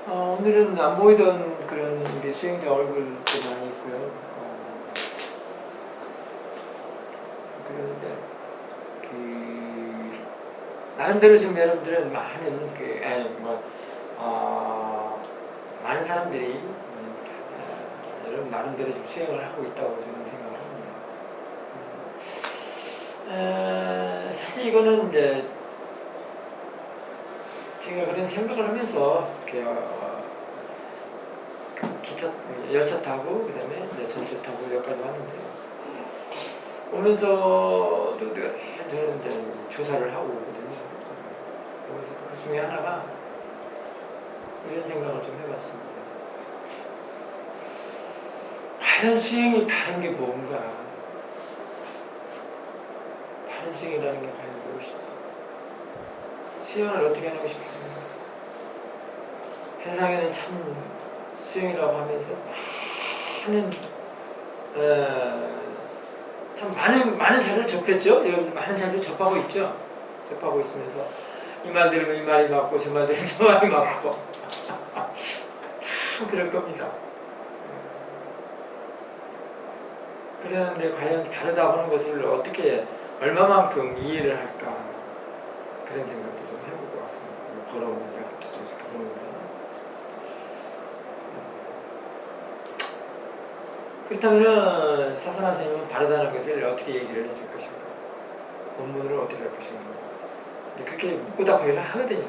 오늘은 안 보이던 그런 우리 수행자 얼굴도 많이 있고요. 그런데 나름대로 지금 여러분들은 많은 많은 사람들이 여러분 나름대로 지금 수행을 하고 있다고 저는 생각을 합니다. 사실 이거는 이제 제가 그런 생각을 하면서 열차 타고 그다음에 이제 전철 타고 여기까지 왔는데요. 오면서도 저는 이제 조사를 하고 오거든요. 그래서 그 중에 하나가 이런 생각을 좀 해봤습니다. 과연 수행이 바른 게 뭔가? 바른 수행이라는 게 과연 무엇일까? 수행을 어떻게 하고 싶은가? 세상에는 참 수행이라고 하면서 참 많은 자료를 접했죠. 여러분 많은 자료를 접하고 있죠. 접하고 있으면서 이 말 들으면 이 말이 맞고 저 말 들으면 저 말이 맞고 참 그럴 겁니다. 그런데 과연 다르다고 하는 것을 어떻게 얼마만큼 이해를 할까 그런 생각도 좀 해보고 왔습니다. 걸어오면서 저쪽에서 걸어오면서 그렇다면 사사나 스님은 바르다는 것을 어떻게 얘기를 해줄 것인가? 원문으로 어떻게 할 것인가? 그렇게 묻고 답하기를 하거든요.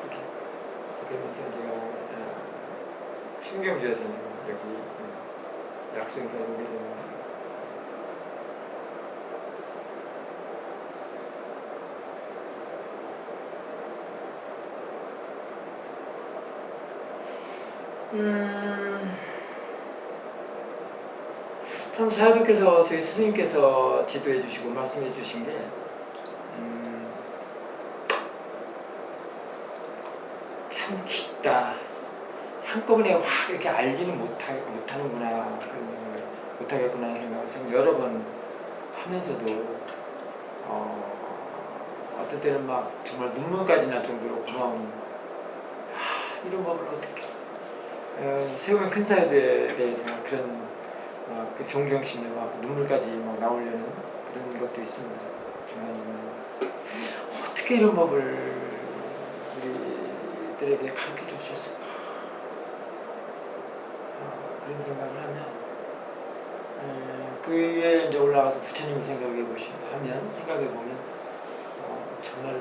그렇게 그러면서 제가 신경주에서 여기 약수인가 오게 되는 참 사야도께서 저희 스승님께서 지도해 주시고 말씀해 주신 게 참 깊다. 한꺼번에 확 이렇게 알지는 못하는구나. 못하겠구나 하는 생각을 참 여러 번 하면서도 어떤 때는 막 정말 눈물까지 날 정도로 고마운 이런 법을 어떻게 세우면 큰 사야도에 대해서 그런 그 존경심에 막 눈물까지 막 나오려는 그런 것도 있습니다. 중간중간에 어떻게 이런 법을 우리들에게 가르쳐 줄 수 있을까? 그런 생각을 하면 그 위에 이제 올라가서 부처님 생각해 보면 정말로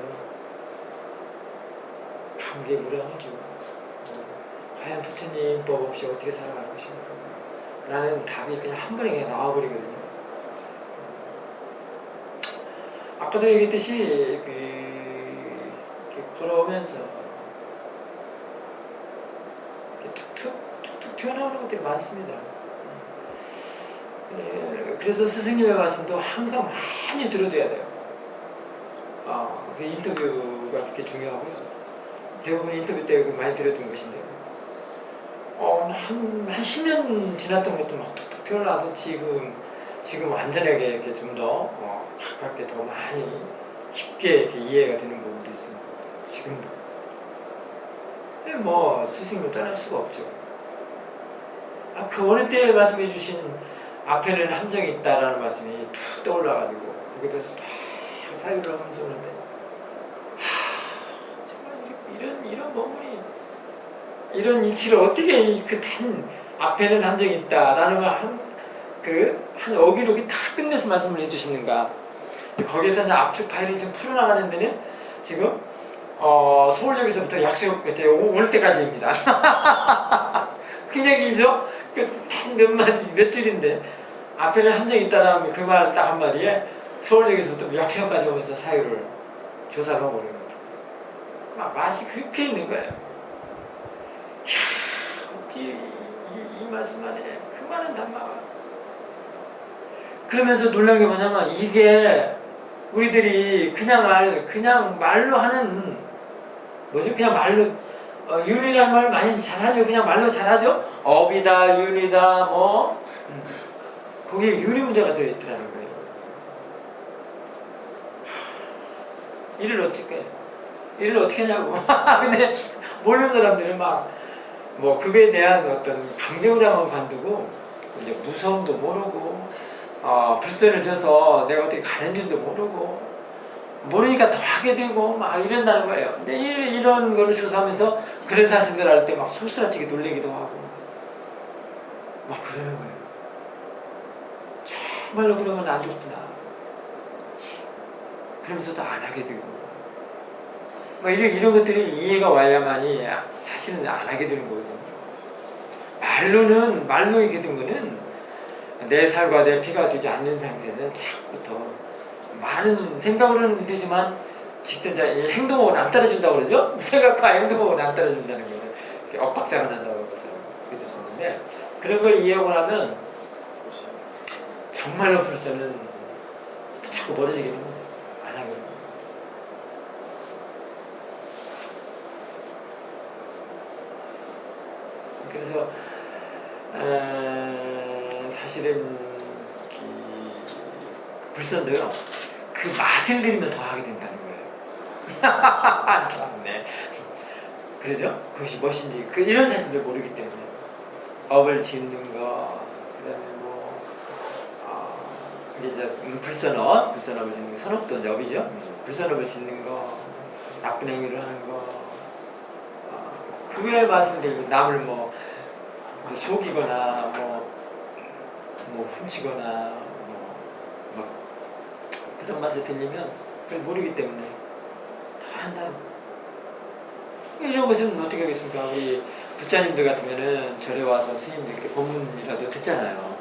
감개무량하죠. 과연 부처님 법 없이 어떻게 살아갈 것인가? 라는 답이 그냥 한 번에 그냥 나와버리거든요. 아까도 얘기했듯이 이렇게 걸어오면서 이렇게 툭툭 튀어나오는 것들이 많습니다. 그래서 스승님의 말씀도 항상 많이 들어둬야 돼요. 그 인터뷰가 그렇게 중요하고요. 대부분 인터뷰 때 많이 들어둔 것인데요. 한 10년 지났던 것도 막 툭툭 튀어나와서 지금 완전하게 이렇게 좀 더 가깝게 더 많이 깊게 이렇게 이해가 되는 부분도 있습니다. 지금도. 뭐 스승님을 떠날 수가 없죠. 그 어느 때 말씀해 주신 앞에는 함정이 있다라는 말씀이 툭 떠올라가지고 거기에 대해서 쫙 사유를 하면서 오는데 정말 이런 머물이 이런 이치를 어떻게 그 단 앞에는 함정이 있다라는 걸 한 어기록이 다 끝내서 말씀을 해주시는가. 거기에서 이제 압축 파일을 좀 풀어나가는 데는 지금 서울역에서부터 약수역 올 때까지입니다. 굉장히 길죠? 몇 줄인데 앞에는 함정이 있다라는 그 말 딱 한마디에 서울역에서부터 약수역까지 오면서 사유를 조사를 하고 오는 거예요. 맛이 그렇게 있는 거예요. 어찌 이 말씀 안에 그 많은 단마가 그러면서 놀란 게 뭐냐면 이게 우리들이 그냥 말로 하는 뭐죠? 그냥 말로 윤리라는 말 많이 잘하죠. 그냥 말로 잘하죠. 업이다, 윤리다, 거기에 윤리 문제가 들어있더라는 거예요. 이를 어떻게 일을 어떻게 하냐고. 근데 모르는 사람들은 막 뭐 그거에 대한 어떤 강경함을 관두고 이제 무서움도 모르고 불선을 져서 내가 어떻게 가는 줄도 모르니까 더 하게 되고 막 이런다는 거예요. 근데 이런 거를 조사하면서 그런 사실들 알 때 막 솔솔하게 놀래기도 하고 막 그러는 거예요. 정말로 그러면 안 좋구나. 그러면서도 안 하게 되고 뭐 이런 것들이 이해가 와야만이 사실은 안 하게 되는 거거든요. 말로 이게 된 거는 내 살과 내 피가 되지 않는 상태에서는 자꾸부터 많은 생각으로는 되지만 직전자 행동하고는 안 따라준다고 그러죠? 생각과 행동하고는 안 따라준다는 거죠. 엇박자가 난다고 그랬었는데 그런 걸 이해하고 나면 정말로 불선은 자꾸 멀어지게 됩니다. 안 하거든요. 그래서 사실은 불선도요. 그 맛을 들이면 더 하게 된다는 거예요. 참네. 그러죠? 그것이 무엇인지 이런 사실들 모르기 때문에 업을 짓는 거, 그다음에 뭐 이제 불선업을 짓는 거, 선업도 이제 업이죠. 불선업을 짓는 거, 나쁜 행위를 하는 거, 그거의 맛을 들고 남을 뭐 속이거나 뭐 훔치거나 뭐 그런 맛에 들리면 그걸 모르기 때문에 다 한다는 거예요. 이런 것은 어떻게 하겠습니까? 우리 부자님들 같으면은 절에 와서 스님들께 법문이라도 듣잖아요.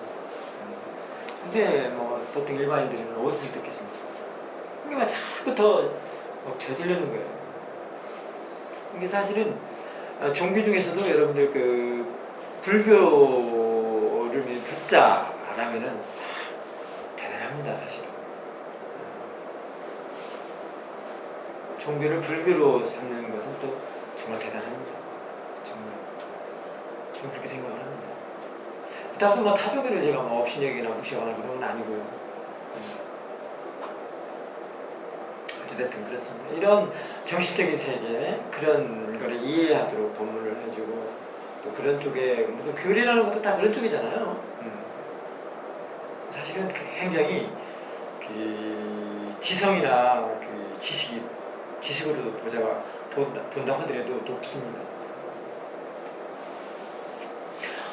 근데 뭐 보통 일반인들은 어디서 듣겠습니까? 이게 막 자꾸 더 저지르는 거예요. 이게 사실은 종교 중에서도 여러분들 그 불교를 붙자라면은 대단합니다, 사실은. 종교를 불교로 삼는 것은 또 정말 대단합니다. 정말. 저는 그렇게 생각을 합니다. 그렇다고 해서 뭐 타종교를 제가 뭐 업신여기나 무시하거나 그런 건 아니고요. 어쨌든 그렇습니다. 이런 정신적인 세계, 그런 거를 이해하도록 법문을 해주고, 또 그런 쪽에, 무슨 교리라는 것도 다 그런 쪽이잖아요. 사실은 굉장히 그 지성이나 그 지식으로 본다고 하더라도 높습니다.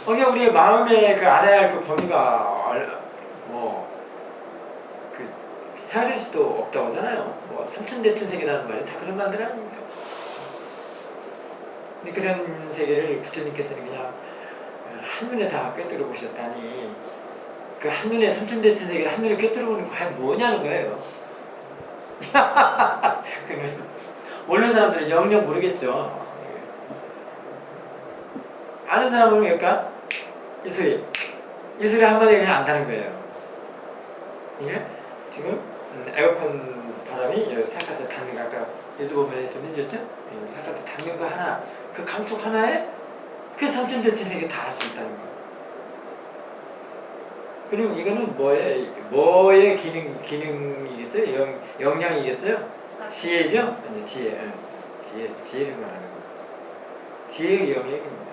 그러니까 우리의 마음에 그 알아야 할 그 범위가 그 헤아릴 수도 없다고 하잖아요. 뭐 삼천대천세계라는 말이 다 그런 말들 아닙니까? 근데 그런 세계를 부처님께서는 그냥 한눈에 다 꿰뚫어 보셨다니 그 한눈에 삼천대천세계를 한눈에 꿰뚫어 보는 거 과연 뭐냐는 거예요. 모르는 사람들은 영영 모르겠죠. 아는 사람은 그러니까 이 소리 한마디가 그냥 안다는 거예요. 이게 지금 에어컨 바람이 살갗에 닿는 거 아까 유튜브에 좀 해줬죠? 살갗에 닿는 거 하나, 그 감촉 하나에 그 삼천대천세계 다 할 수 있다는 거예요. 그리고 이거는 뭐의 기능이겠어요? 영양이겠어요? 지혜죠? 이제 지혜를 말하는 겁니다. 지혜의 영역입니다.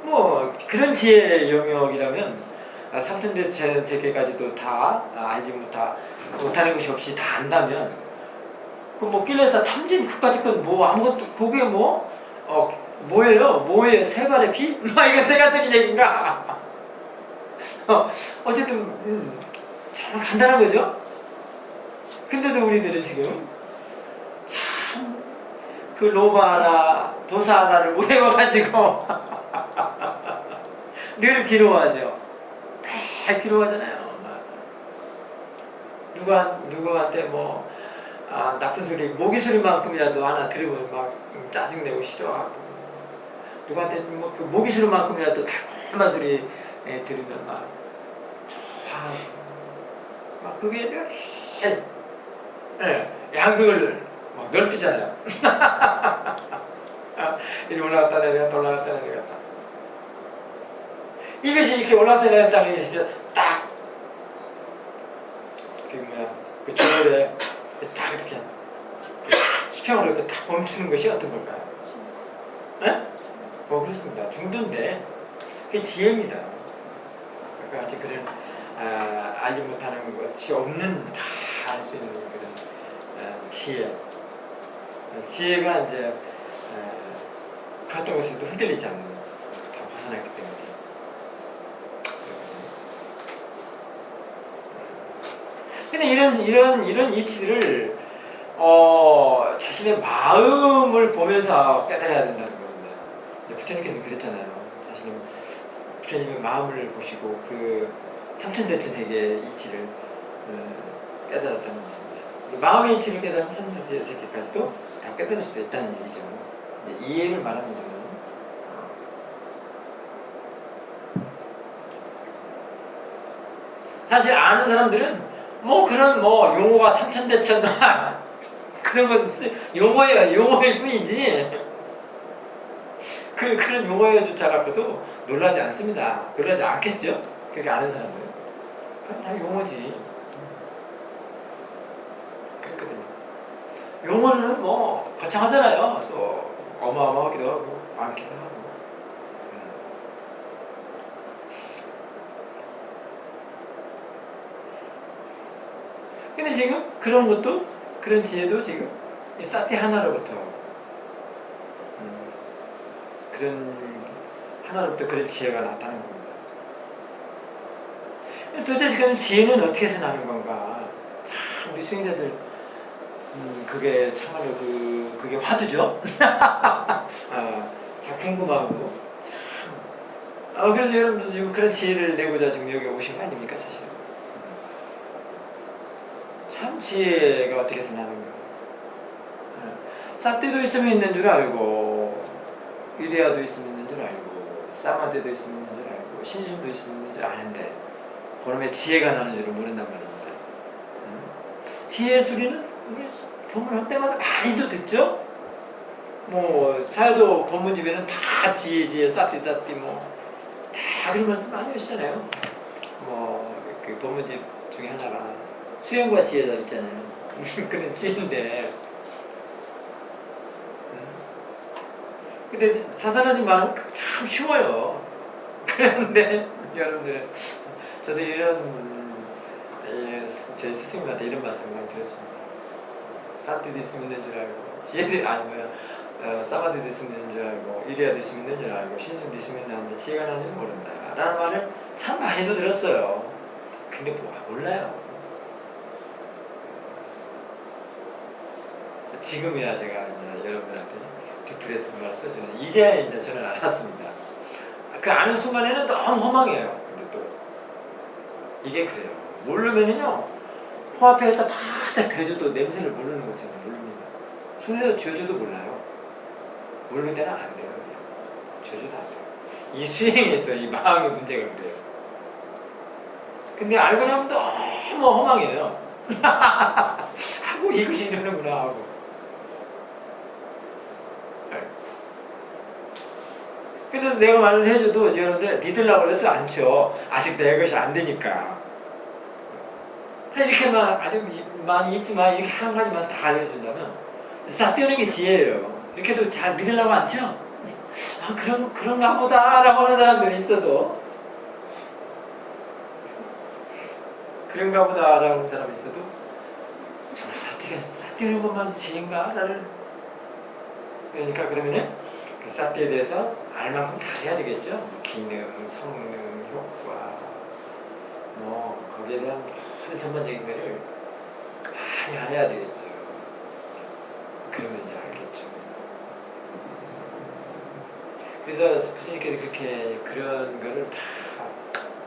뭐 그런 지혜의 영역이라면 삼천대천세계까지도 다 알지 못하는 것이 없이 다 안다면 그 뭐 길에서 탐진 그까짓 건 뭐 아무것도 그게 뭐예요? 세 발의 피? 이건 세간적인 얘기인가? 어쨌든 정말 간단한 거죠. 근데도 우리들은 지금 참 그 로바 하나 도사 하나를 못 해봐가지고 늘 괴로워하죠. 늘 괴로워하잖아요. 누구한테 나쁜 소리, 모기 소리만큼이라도 하나 들으면 막 짜증내고 싫어하고, 누구한테 그 모기 소리만큼이라도 달콤한 소리 들으면 막 좋아하고, 막 그게 늘 양극을 막 넓히잖아요. 이리 올라갔다 내려갔다 올라갔다 내려갔다. 이것이 이렇게 올라갔다 내려갔다는 게 딱 그 절에 수평으로 이렇게 딱 멈추는 것이 어떤 걸까요? 네? 그렇습니다. 중도인데 그게 지혜입니다. 아까 같이 그런 알지 못하는 것이 없는 다 알 수 있는 그런 지혜. 지혜가 이제 그 어떤 것에도 흔들리지 않는 다 벗어났기 때문에. 근데 이런 이치들을 자신의 마음을 보면서 깨달아야 된다는 겁니다. 부처님께서는 그랬잖아요. 부처님의 마음을 보시고 그 삼천대천 세계의 이치를 깨달았다는 것입니다. 마음의 이치를 깨달으면 삼천대천 세계까지도 다 깨달을 수 있다는 얘기죠. 이해를 말합니다. 사실 아는 사람들은 그런 용어가 삼천대천 그런 건 용어일 뿐이지 그런 용어조차 갖고도 놀라지 않습니다. 놀라지 않겠죠? 그렇게 아는 사람들은. 그럼 다 용어지. 그렇거든요. 용어는 거창하잖아요. 또 어마어마하기도 하고 많기도 하고. 근데 지금 그런 것도 그런 지혜도 지금 이 사티 하나로부터 그런 하나로부터 그런 지혜가 나타나는 겁니다. 도대체 그럼 지혜는 어떻게 해서 나는 건가? 참 우리 수행자들 그게 참말로 그게 화두죠. 참 궁금하고 참. 그래서 여러분도 지금 그런 지혜를 내고자 지금 여기 오신 거 아닙니까 사실? 참 지혜가 어떻게 해서 나는가? 사띠도 있으면 있는 줄 알고, 위대야도 있으면 있는 줄 알고, 사마데도 있으면 있는 줄 알고, 신심도 있으면 있는 줄 아는데, 그놈의 지혜가 나는 줄을 모른단 말입니다. 지혜 소리는 우리 법문할 때마다 많이도 듣죠? 사여도 법문집에는 다 지혜, 사띠, 다 그런 말씀 많이 하시잖아요. 그 법문집 중에 하나가 수행과 지혜가 있잖아요. 그런 지혜인데. 근데 사산하지 말은 참 쉬워요. 그런데 여러분들, 저도 저희 스승님한테 이런 말씀을 많이 들었습니다. 사띠도 있으면 있는 줄 알고, 지혜도 사마디도 있으면 있는 줄 알고, 이리야도 있으면 있는 줄 알고, 신승도 있으면 있는데 지혜가 나는 줄 모른다. 라는 말을 참 많이도 들었어요. 근데 몰라요. 지금이야 제가 이제 여러분들한테 디프레스 그 말을 써주는 이제 저는 알았습니다. 그 아는 순간에는 너무 허망해요. 근데 또 이게 그래요. 모르면은요 코앞에다 바짝 대줘도 냄새를 모르는 것처럼 모릅니다. 손에다 쥐어줘도 몰라요. 모르는 때는 안 돼요. 쥐어줘도 안 돼요. 이 수행에서 이 마음의 문제가 그래요. 근데 알고 나면 너무 허망해요. 하고 이것이 이러는구나 하고. 그래서 내가 말을 해줘도 여러분들 믿으려고 해도 않죠. 아직 내 것이 안 되니까. 이렇게만 아주 많이 있지만 이렇게 한 가지만 다 알려준다면 싹 떼는 게 지혜예요. 이렇게도 잘 믿으려고 않죠? 그런가 보다 라고 하는 사람들이 있어도 그런가 보다 라고 하는 사람이 있어도 정말 싹 떼는 것만 지혜인가? 그러니까 그러면은 그 사띠에 대해서 알 만큼 다 해야 되겠죠. 기능, 성능, 효과, 거기에 대한 모든 전반적인 거를 많이 알아야 되겠죠. 그러면 이제 알겠죠. 그래서 부처님께서 그렇게 그런 거를 다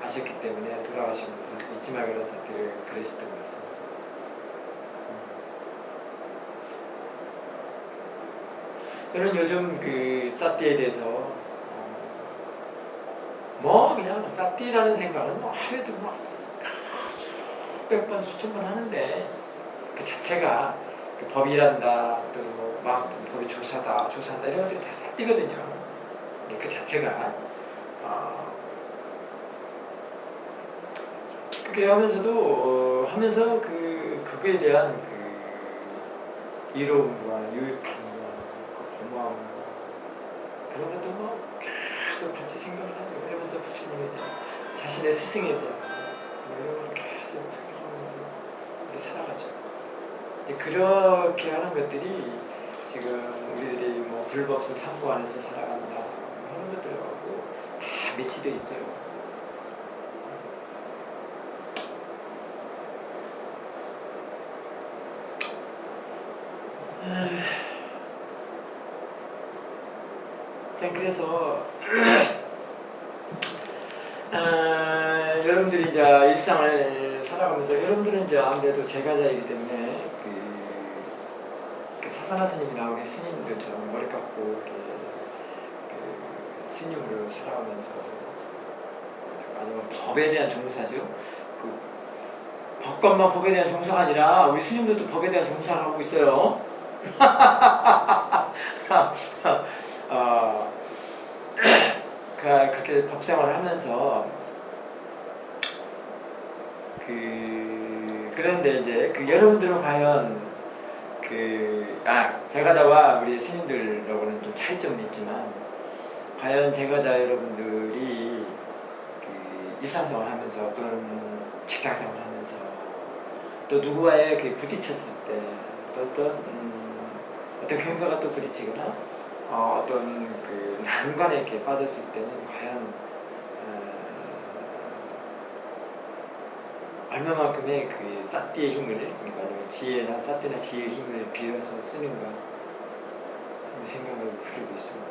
아셨기 때문에 돌아가시면서 잊지 말고 사띠를 그러셨던 것 같습니다. 저는 요즘 그 사띠에 대해서 그냥 사띠라는 생각은 하루에도 수백 번 수천 번 하는데 그 자체가 그 법이란다 또 법이 조사한다 이런 것들이 다 사띠거든요. 그 자체가 그렇게 하면서도 하면서 그거에 대한 그 이로움과 유익함과 그 고마움과 그런 것도 뭐 계속 같이 생각을 하죠. 그러면서 부처님에 대한 자신의 스승에 대한 뭐 이런 걸 계속 생각하면서 이렇게 살아가죠. 그렇게 하는 것들이 지금 우리들이 뭐 불법성 삼보 안에서 살아간다 하는 것들하고 다 매치되어 있어요. 자, 그래서 여러분들이 이제 일상을 살아가면서 여러분들은 이제 아무래도 제가자이기 때문에 그 사사나 스님이나 우리 스님들처럼 머리 깎고 이렇게 그 스님으로 살아가면서 아니면 법에 대한 종사죠. 그 법관만 법에 대한 종사가 아니라 우리 스님들도 법에 대한 종사를 하고 있어요. 그렇게 법생활을 하면서 그런데 이제 여러분들은 과연 제가자와 우리 스님들하고는 좀 차이점은 있지만 과연 제가자 여러분들이 일상생활 하면서 또는 직장생활 하면서 또 누구와의 부딪혔을 때 또 어떤 경과가 또 부딪히거나 어떤 난관에 이렇게 빠졌을 때는 과연 얼마만큼의 사띠의 힘을, 지혜나 사띠나 지혜의 힘을 빌려서 쓰는가 생각을 필요도 있습니다.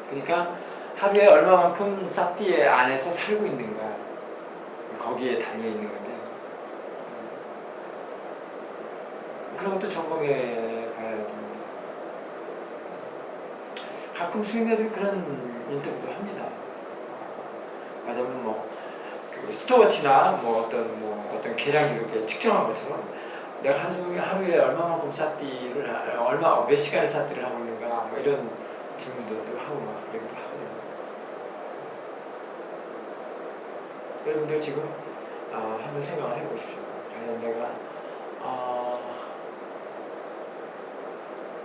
그러니까 하루에 얼마만큼 사띠의 안에서 살고 있는가 거기에 달려 있는 건데 그런 것도 점검해 봐야 됩니다. 가끔 스님들이 그런 인터뷰도 합니다. 맞으면 스톱워치나 어떤 계량기 이렇게 측정한 것처럼 내가 하루에 얼마만큼 사띠를 몇 시간을 사띠를 하고 있는가 이런 질문도 하고 그러기도 하거든요. 여러분들 지금 한번 생각을 해보십시오. 과연 내가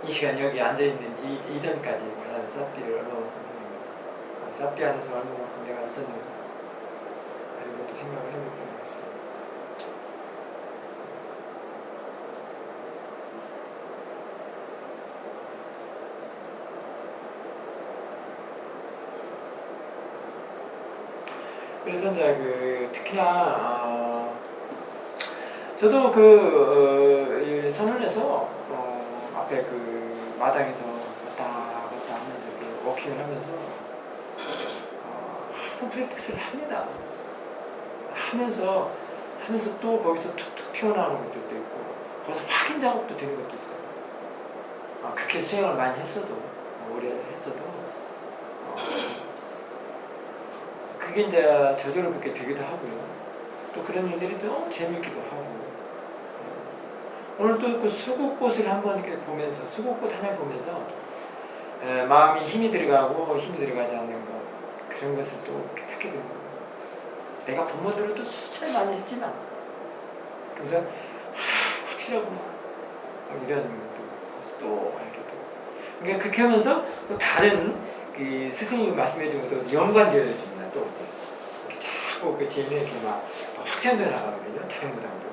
이 시간 여기 앉아있는 이전까지 과연 사띠를 얼마만큼 했는가, 사띠 안에서 얼마만큼 내가 썼는가 이런 것도 생각을 해볼 필요가 있습니다. 그래서 이제 특히나 저도 선언에서 앞에 마당에서 왔다 갔다 하면서 워킹을 하면서 항상 프랙티스를 합니다. 하면서 또 거기서 툭툭 튀어나오는 것들도 있고 거기서 확인 작업도 되는 것도 있어요. 그렇게 수행을 많이 했어도 오래 했어도 그게 이제 저절로 그렇게 되기도 하고요. 또 그런 일들이 너무 재밌기도 하고 오늘 또 수국꽃을 한번 이렇게 보면서 수국꽃 하나 보면서 마음이 힘이 들어가고 힘이 들어가지 않는 것 그런 것을 또 깨닫게 되는 거예요. 내가 본문으로도 수차례 많이 했지만 그래서 확실하구나 이런 것도 또 알게 되고 그러니까 그렇게 하면서 또 다른 스승님이 말씀해 준 것도 연관되어집니다. 또 이렇게 자꾸 재미에 이렇게 확장되어 나가거든요. 다른 무당도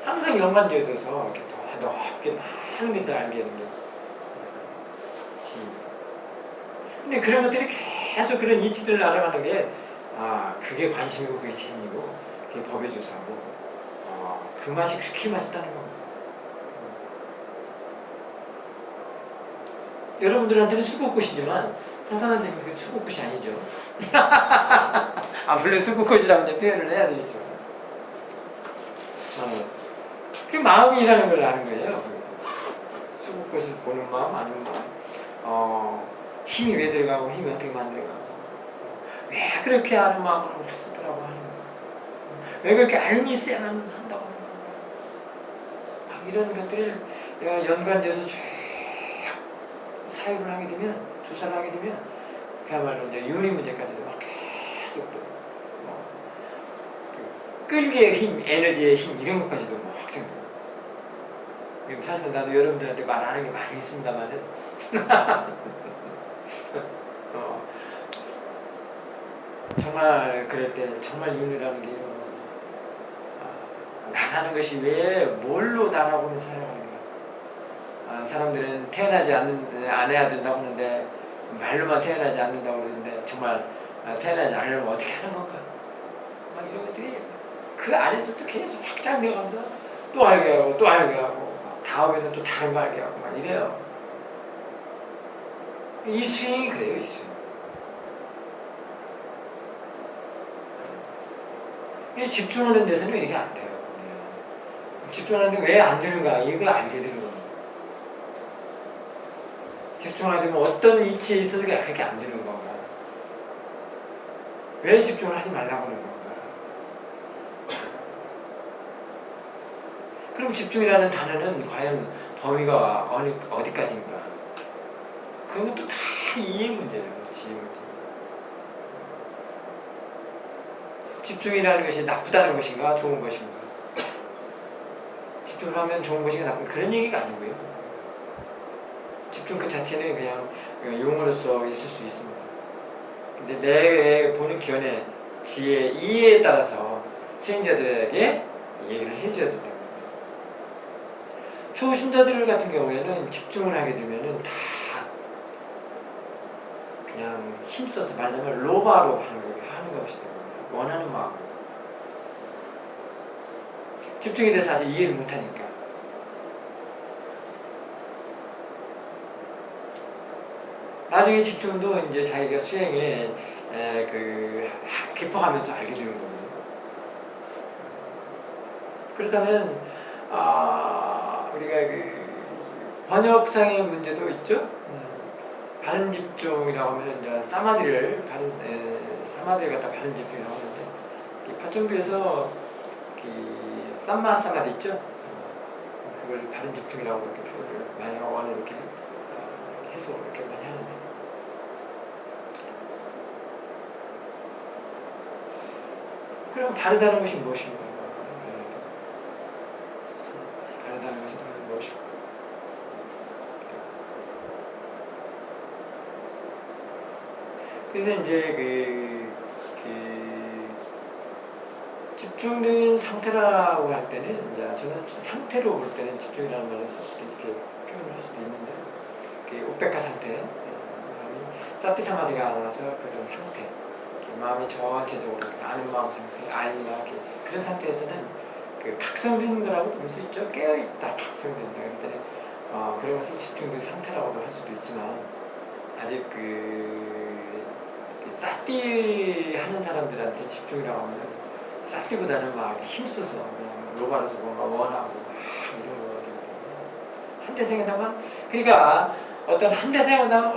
항상 연관되어져서 이렇게 더 높게 많은 것을 알게 되는 게 재미입니다. 근데 그런 것들이 계속 그런 이치들을 알아가는 게 그게 관심이고 그게 재미고 그게 법의 조사고 그 맛이 그렇게 맛있다는 겁니다. 여러분들한테는 수국꽃이지만 사사나 선생님 그 수국꽃이 아니죠. 물론 수국꽃이라고 이제 표현을 해야 되겠죠. 그 마음이라는 걸 아는 거예요. 거기서 수국꽃을 보는 마음, 아는 마음, 힘이 왜 들어가고 힘이 어떻게 만들어가고 왜 그렇게 아는 마음으로 했었더라고 하는 거, 왜 그렇게 알미 쎄만 한다고 하는 거, 이런 것들을 연관돼서 쭉 사유를 하게 되면 조사를 하게 되면 그야말로 이제 윤리 문제까지도 막 계속 또 끌기의 힘, 에너지의 힘 이런 것까지도 뭐 확정돼요. 그리고 사실 나도 여러분들한테 말 안 하는 게 많이 있습니다만은 정말 그럴 때 정말 윤회라는 게 이런 거. 나라는 것이 왜 뭘로 나라고는 살아가는가. 사람들은 태어나지 안 해야 된다고 하는데 말로만 태어나지 않는다고 그러는데 정말 태어나지 않으려면 어떻게 하는 건가. 막 이런 것들이 그 안에서 또 계속 확장되어가면서 또 알게 하고 또 알게 하고 다음에는 또 다른 거 알게 하고 막 이래요. 이 수행이 그래요, 이 수행. 집중하는 데서는 이게 안 돼요. 집중하는데 왜 안 되는가 이걸 알게 되는 겁니다. 집중하게 되면 어떤 이치에 있어서 그렇게 안 되는 건가. 왜 집중을 하지 말라고 하는 건가. 그럼 집중이라는 단어는 과연 범위가 어디까지인가. 그건 또 다 이해 문제예요. 지혜 문제. 집중이라는 것이 나쁘다는 것인가 좋은 것인가. 집중을 하면 좋은 것인가 나쁜 그런 얘기가 아니고요. 집중 그 자체는 그냥 용어로서 있을 수 있습니다. 근데 내 보는 견해, 지혜, 이해에 따라서 수행자들에게 얘기를 해줘야 된다는 겁니다. 초신자들 같은 경우에는 집중을 하게 되면은 다 그냥 힘써서 말하자면 로바로 하는 것이 됩니다. 원하는 마음으로. 집중에 대해서 아직 이해를 못하니까. 나중에 집중도 이제 자기가 수행에 깊어가면서 알게 되는 겁니다. 그렇다면 우리가 번역상의 문제도 있죠. 바른 집중이라고 하면 이제 사마디를 사마디를 갖다 바른 집중이라고 하는데 파천부에서 삼마 사마디 있죠. 그걸 바른 집중이라고 이렇게 표현을 많이 원을 이렇게 해서 이렇게 많이 하는데. 그럼 바르다는 것이 무엇인가? 바르다는 것이 무엇인가? 그래서 이제 집중된 상태라고 할 때는 이제 저는 상태로 볼 때는 집중이라는 말을 쓸 수도 이렇게 표현할 수도 있는데 우백카 상태, 마음이 사티 사마디가 나서 그런 상태, 마음이 전체적으로 아는 마음 상태, 아임이나 그런 상태에서는 각성되는 거라고 볼 수 있죠. 깨어있다, 각성된다. 그랬더니 그런 것을 집중된 상태라고도 할 수도 있지만 아직 사티 하는 사람들한테 집중이라고 하면 사티보다는 막 힘써서 그냥 로바로서 뭔가 원하고 막 이런 거거든요. 한대 생각하면 그러니까 어떤 한대 생각하면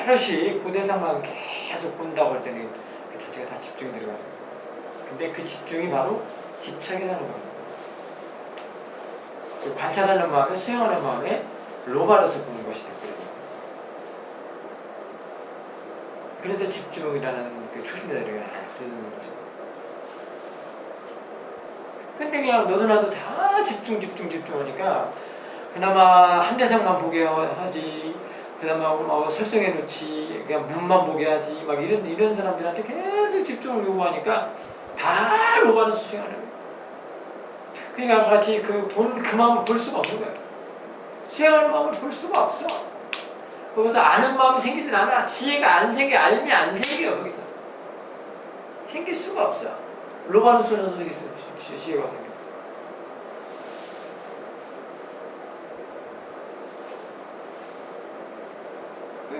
오롯이 그 대상만 계속 본다고 할 때는 그 자체가 다 집중이 들어가는 거예요. 근데 그 집중이 바로 집착이라는 겁니다. 그 관찰하는 마음에 수행하는 마음에 로바로서 보는 것이 됐거든요. 그래서 집중이라는 그 초심자들에게 안 쓰는 거죠. 근데 그냥 너도 나도 다 집중하니까 그나마 한 대상만 보게 하지, 그나마 설정해 놓지, 그냥 문만 보게 하지, 막 이런 사람들한테 계속 집중을 요구하니까 다 로바로 수행하는 거예요. 그러니까 같이 그 마음을 볼 수가 없는 거예요. 수행하는 마음을 볼 수가 없어. 거기서 아는 마음이 생기진 않아. 지혜가 안 생겨, 알미 안 생겨, 거기서. 생길 수가 없어. 로바노스는 어디 있어? 지혜가 생겨.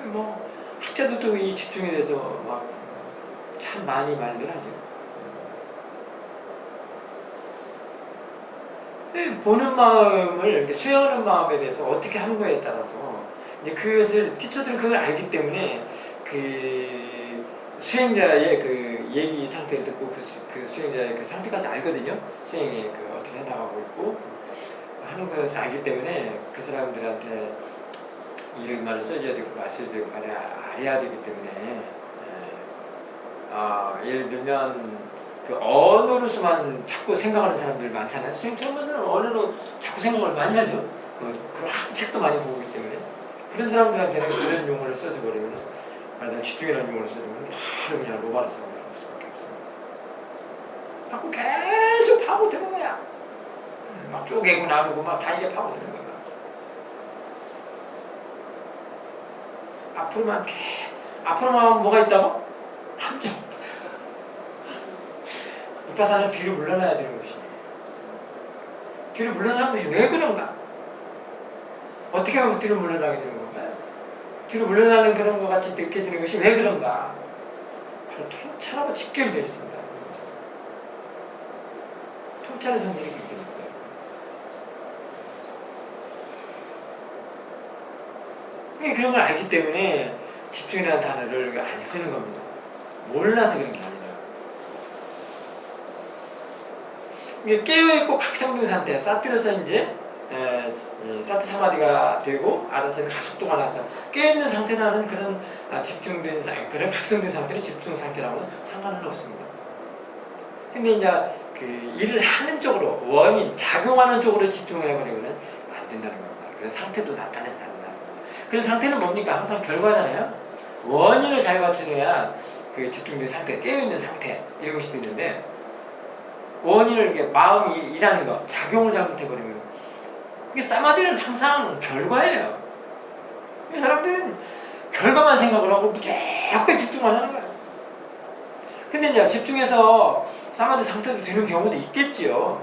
뭐, 학자들도 이 집중에 대해서 막 참 많이 말들 하죠. 보는 마음을, 수행하는 마음에 대해서 어떻게 하는 거에 따라서 이제 그것을, 티처들은 그걸 알기 때문에 그 수행자의 그 얘기 상태를 듣고 그 수행자의 그 상태까지 알거든요. 수행이 어떻게 해나가고 있고 하는 것을 알기 때문에 그 사람들한테 이런 말을 써줘야 되고 마셔야 되고 알아야 되기 때문에 예를 들면 그 언어로서만 자꾸 생각하는 사람들 많잖아요. 수행 처음 본 사람은 언어로 자꾸 생각을 많이 하죠. 그런 책도 많이 보고 있기 때문에 그런 사람들한테는 그런 용어를 써줘버리면 말하자면 집중이라는 용어를 써주면 바로 그냥 로바를 써버릴 수밖에 없어요. 자꾸 계속 파고드는 거야. 막 쪼개고 나누고 막 다 이게 파고드는 거야. 앞으로만 뭐가 있다고? 함정. 위파사는 뒤로 물러나야 되는 것이. 뒤로 물러나는 것이 왜 그런가? 어떻게 하면 뒤로 물러나게 되는 건가요? 뒤로 물러나는 그런 것 같이 느껴지는 것이 왜 그런가? 바로 통찰하고 직결되어 있습니다. 통찰의 성질이 그렇게 있어요. 그런 걸 알기 때문에 집중이라는 단어를 안 쓰는 겁니다. 몰라서 그런 게 아니라. 이게 깨어있고 각성된 상태, 사티로서 이제 사티 사마디가 되고 알아서 가속도가 나서 깨어있는 상태라는 그런 집중된 그런 각성된 상태를 집중 상태라고는 상관은 없습니다. 근데 이제 그 일을 하는 쪽으로 원인, 작용하는 쪽으로 집중을 해버리면 안 된다는 겁니다. 그런 상태도 나타내지 않는다는 겁니다. 그런 상태는 뭡니까? 항상 결과잖아요. 원인을 잘 갖추려야 그 집중된 상태, 깨어있는 상태 이런 것이 되는데 원인을 이렇게 마음이 일하는 거, 작용을 잘못해버리면 이게 사마디는 항상 결과예요. 이 사람들은 결과만 생각을 하고 무조건 집중만 하는 거예요. 근데 이제 집중해서 사마디 상태도 되는 경우도 있겠지요.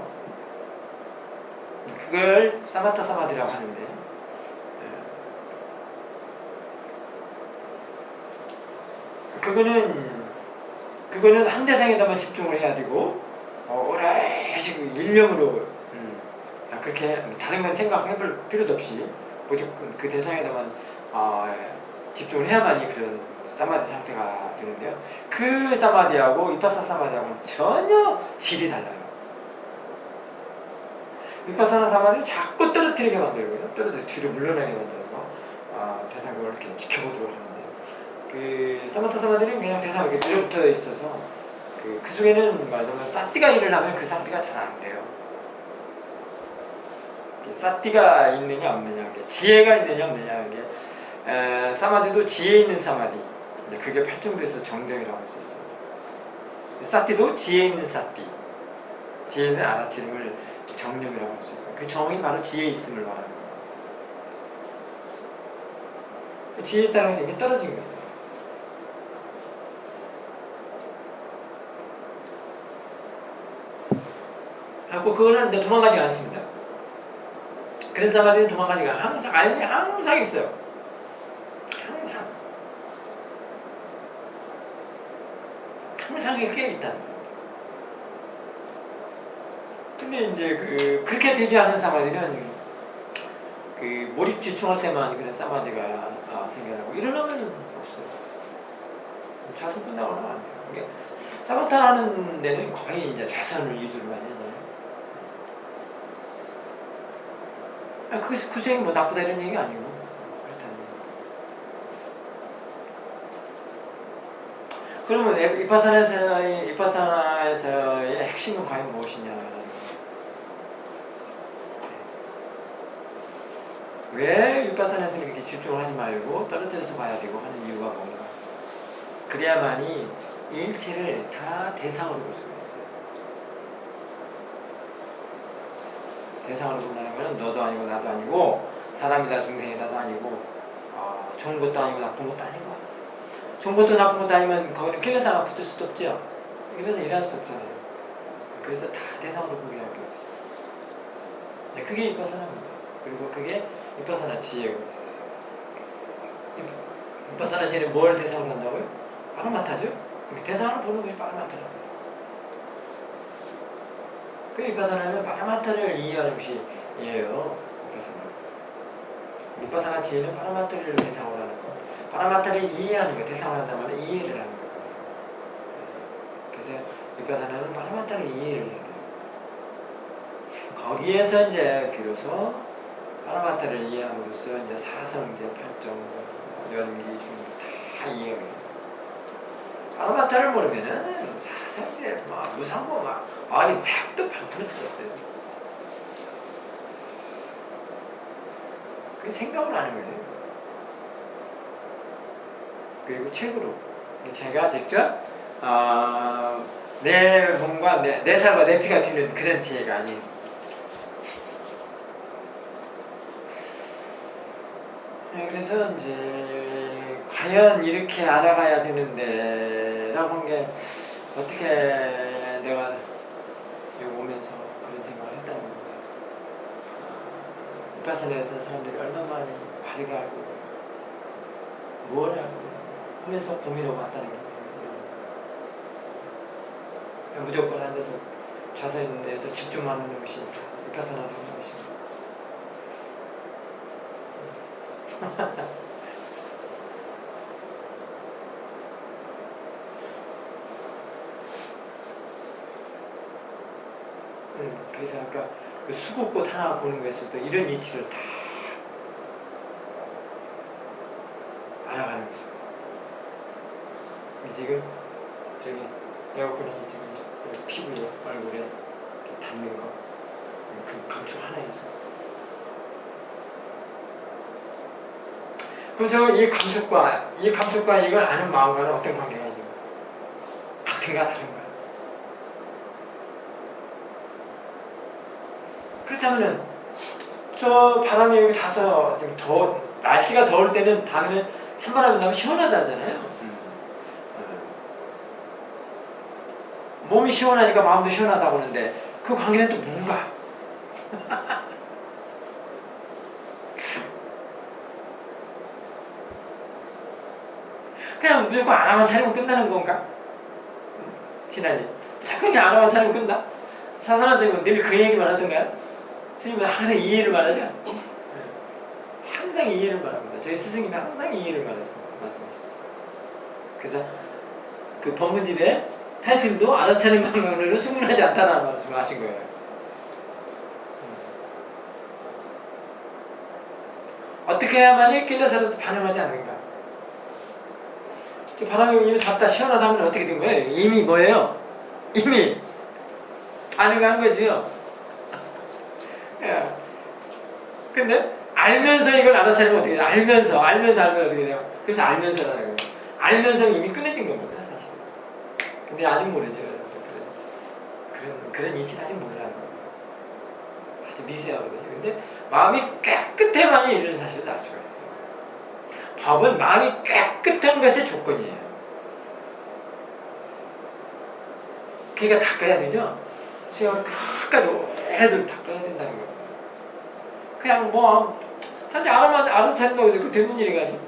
그걸 사마타 사마디라고 하는데 그거는 한 대상에다만 집중을 해야 되고 오롯이 일념으로 그렇게 다른 건 생각해볼 필요도 없이 무조건 그 대상에다만 집중을 해야만이 그런 사마디 상태가 되는데요. 그 사마디하고 위파사나 사마디하고는 전혀 질이 달라요. 위파사나 사마디는 자꾸 떨어뜨리게 만들고요. 떨어져 뒤로 물러나게 만들어서 대상을 이렇게 지켜보도록 하는데 그 사마타 사마디는 그냥 대상이 이렇게 들어붙어 있어서 그 중에는 말하자면 사띠가 일을 하면 그 상태가 잘 안 돼요. 사띠가 있느냐 없느냐, 지혜가 있느냐 없느냐, 사마디도 지혜 있는 사마디, 그게 팔정도에서 정정이라고 할 수 있습니다. 사띠도 지혜 있는 사띠, 지혜 있는 알아채림을 정념이라고 할 수 있습니다. 그 정이 바로 지혜 있음을 말하는 겁니다. 지혜 있다는 것은 이게 떨어진 거예요. 하고 그거는 도망가지 않습니다. 그런 사마디는 도망가지가 항상 있어요. 항상 이렇게 있다는 거예요. 근데 이제 그렇게 되지 않은 사마디는 몰입 집중할 때만 그런 사마디가 생겨나고 일어나면 없어요. 좌선 끝나고 나면 안 돼요. 사마타 하는 데는 거의 이제 좌선을 유도를 많이 하잖아요. 그 수행이 뭐 나쁘다 이런 얘기가 아니고 그렇다는 그러면 위파사나에서의 핵심은 과연 무엇이냐라는 거예요. 왜 위파사나에서 이렇게 집중을 하지 말고 떨어져서 봐야 되고 하는 이유가 뭔가? 그래야만이 일체를 다 대상으로 볼 수가 있어요. 대상으로 본다는 것은 너도 아니고 나도 아니고 사람이다 중생이다도 아니고 좋은 것도 아니고 나쁜 것도 아니고 좋은 것도 나쁜 것도 아니면 거기는 kilesā가 붙을 수도 없죠. 그래서 일할 수 없잖아요. 그래서 다 대상으로 보게 할 게 없어요. 네, 그게 위파사나입니다. 그리고 그게 위파사나 지혜고 위파사나 지혜는 뭘 대상으로 한다고요? 파라마타죠? 대상으로 보는 것이 파라마타라고요. 그 위파사나는 파라마타를 이해하는 것이 예요. 위파사나 지혜는 파라마타를 대상으로 하는 것. 파라마타를 이해하는 것, 대상으로 한다면 이해를 하는 것. 그래서 위파사나는 파라마타를 이해를 해야 돼요. 거기에서 이제 비로소 파라마타를 이해함으로써 이제 사성제, 팔정, 연기, 중기 다 이해가 돼요. 아로마타를 모르면은 사실 이제 막 무상고 막 아니 백도 방풀은 틀렸어요. 그게 생각을 하는 거예요. 그리고 책으로 제가 직접 내 몸과 내 살과 내 피가 튀는 그런 지혜가 아닌. 그래서 이제 과연 이렇게 알아가야 되는데 라고 한 게 어떻게 내가 여기 오면서 그런 생각을 했다는 겁니다. 위파사나에서 사람들이 얼마나 많이 바르게 알고 있는가, 뭘 알고 있는가 하면서 고민하고 왔다는 게 무조건 앉아서 좌선에서 집중하는 것이 위파사나를 하는 것입니다. 그래서 아까 그 수국꽃 하나 보는 것에서도 이런 이치를 다 알아가는 것입니다. 지금 저기 에어컨이 지금 피부에 얼굴에 닿는 거, 그 감촉 하나에 있습니다. 그럼 저 이 감촉과 이걸 아는 마음과는 어떤 관계가 있는가? 같은가 다른가? 그렇다면은 저 바람이 여기 자서 날씨가 더울 때는 밤에 찬바람이 나면 시원하다 하잖아요. 몸이 시원하니까 마음도 시원하다고 하는데 그 관계는 또 뭔가? 그냥 무조건 안화만 차리고 끝나는 건가? 지난해 착하게 안화만 차리고 끝나? 사선한 선생님은 늘 그 얘기만 하던가요? 스님은 항상 이해를 말하죠? 항상 이해를 말합니다. 저희 스승님이 항상 이해를 말씀하셨어요. 그래서 그 법문집에 타이틀도 알아서 차는 방법으로 충분하지 않다는 말씀을 하신 거예요. 어떻게 해야만이 끌려서라도 반응하지 않는가? 바람이 이미 닿다 시원하다 하면 어떻게 된 거예요? 이미 뭐예요? 이미 반응한 거죠. 근데 알면서 이걸 알아차리면 어떻게 돼요? 알면서 어떻게 돼요? 그래서 알면서라는 거예요. 알면서 이미 끊어진 겁니다, 사실. 근데 아직 모르죠. 그런 이치는 아직 몰라요. 아주 미세하거든요. 근데 마음이 깨끗해만이 이런 사실을 알 수가 있어요. 법은 마음이 깨끗한 것의 조건이에요. 그러니까 닦아야 되죠? 수영을 끝까지 오래도록 닦아야 된다는 거예요. 그냥 단지 알아서 차린다고 해서 그 되는 일이 아니에요.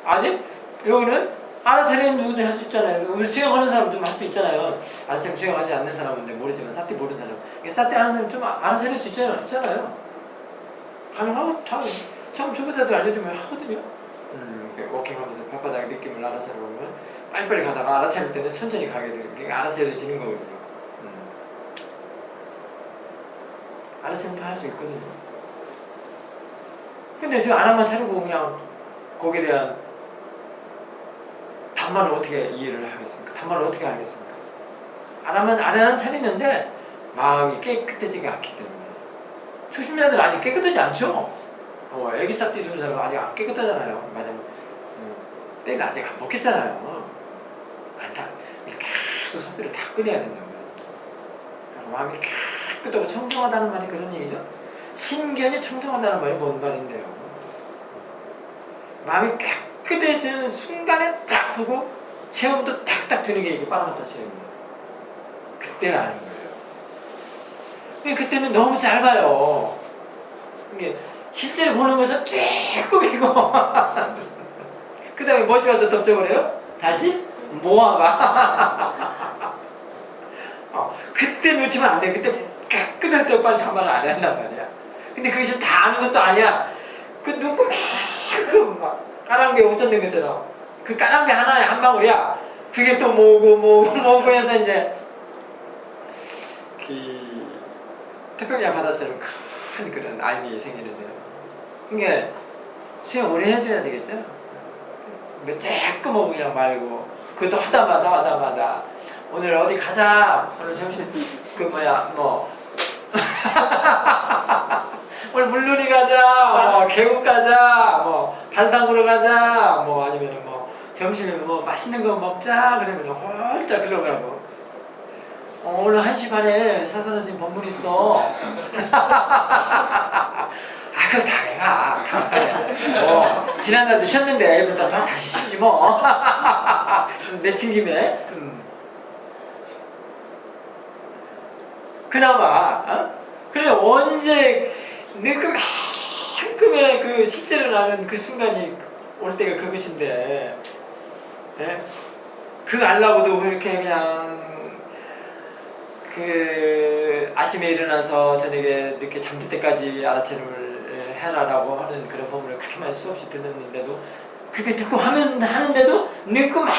아직 여기는 알아서 차리는 누구든 할 수 있잖아요. 우리 수영하는 사람도 할 수 있잖아요. 알아서 수영하지 않는 사람인데 모르지만 사태 모르는 사람. 사태 아는 사람 좀 알아서 차릴 수 있잖아요. 가능하고 처음 초보자들 알려주면 하거든요. 워킹하면서 발바닥 느낌을 알아서 보면 빨리빨리 가다가 알아차릴 때는 천천히 가게 되는 게 알아차려지는 거거든요. 알아차리면 다 할 수 있거든요. 근데 지금 하나만 차리고 그냥 거기에 대한 단말을 어떻게 이해를 하겠습니까? 단말을 어떻게 알겠습니까? 알아는 차리는데 마음이 깨끗해지지 않기 때문에. 초심자들 아직 깨끗하지 않죠? 애기싸띠 두는 사람 아직 안 깨끗하잖아요. 맞아요. 때를 아직 안 먹겠잖아요. 계속 선비를 다 끓여야 된다고요. 그러니까 마음이 깨끗하고 청정하다는 말이 그런 얘기죠. 신견이 청정하다는 말이 뭔 말인데요. 마음이 깨끗해지는 순간에 딱 하고 체험도 딱딱 되는 게 이게 빠라마타 체험이에요. 그때 아는 거예요. 그때는 너무 짧아요. 이게 실제로 보는 것은 쬐끔이고 그 다음에 멋이 가서 덮쳐버려요? 다시 모아가 그때 놓치면 안 돼. 그때 깨끗할 때 빨리 단말을 안 한단 말이야. 근데 그것이 다 아는 것도 아니야. 그 눈구만큼 막 까란 게 오전된 것처럼 그 까란 게 하나에 한 방울이야. 그게 또 모으고 해서 이제 그 태평양 바다처럼 큰 그런 알이 생기는데요. 그러니까 수영 오래 해줘야 되겠죠? 쬐끔하고 그냥 말고 그것도 하다마다 오늘 어디 가자. 오늘 점심 오늘 물놀이 가자. 계곡 가자. 발 담그러 가자. 아니면은 점심에 맛있는 거 먹자. 그러면 홀딱 들어가고. 오늘 1시 반에 사선 선생님 법문 있어. 그거 다 내가 지난달도 쉬었는데 이번 달 다시 쉬지 내친 김에. 그나마 그래 언제 그만큼의 그 실제로 나는 그 순간이 올 때가 그것인데, 예? 그거 알라고도 그렇게 그냥 그 아침에 일어나서 저녁에 늦게 잠들 때까지 알아채림을 해라라고 하는 그런 법문을 그렇게 많이 수없이 듣는데도, 그렇게 듣고 하는데도 늦고 막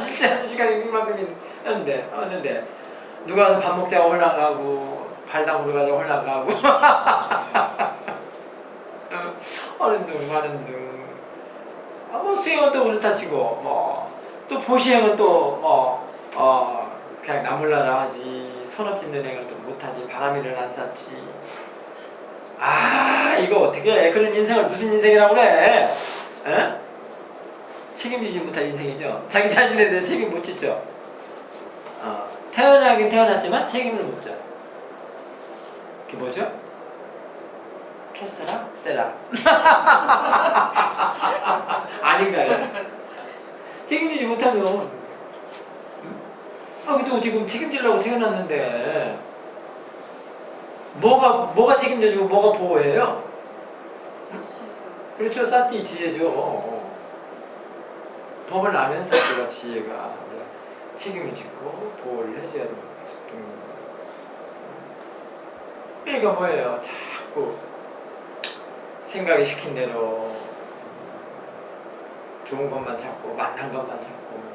진짜 한 시간이 그만큼이 하는데 누가 와서 밥 먹자고 홀랑가고 발 담그러 가자고 홀랑가고 하는 둥 마는 둥. 수행은 또 그렇다 치고 또 보시행은 또 그냥 나몰라라 하지, 선업 짓는 행은 또 못하지, 바람이를 안 쐈지. 이거 어떻게 그런 인생을 무슨 인생이라고 그래? 에? 책임지지 못할 인생이죠. 자기 자신에 대해서 책임 못 짓죠. 태어나긴 태어났지만 책임을 못 져. 그게 뭐죠? 캐스라? 세라. 아닌가요? 책임지지 못하면 그래도 지금 책임지려고 태어났는데 뭐가 책임져주고 뭐가 보호해요? 그렇죠. 사티 지혜죠. 법을 아는 사티가 지혜가 책임을 짓고 보호를 해줘야 되는 거죠. 그러니까 뭐예요? 자꾸 생각이 시킨 대로 좋은 것만 찾고 만난 것만 찾고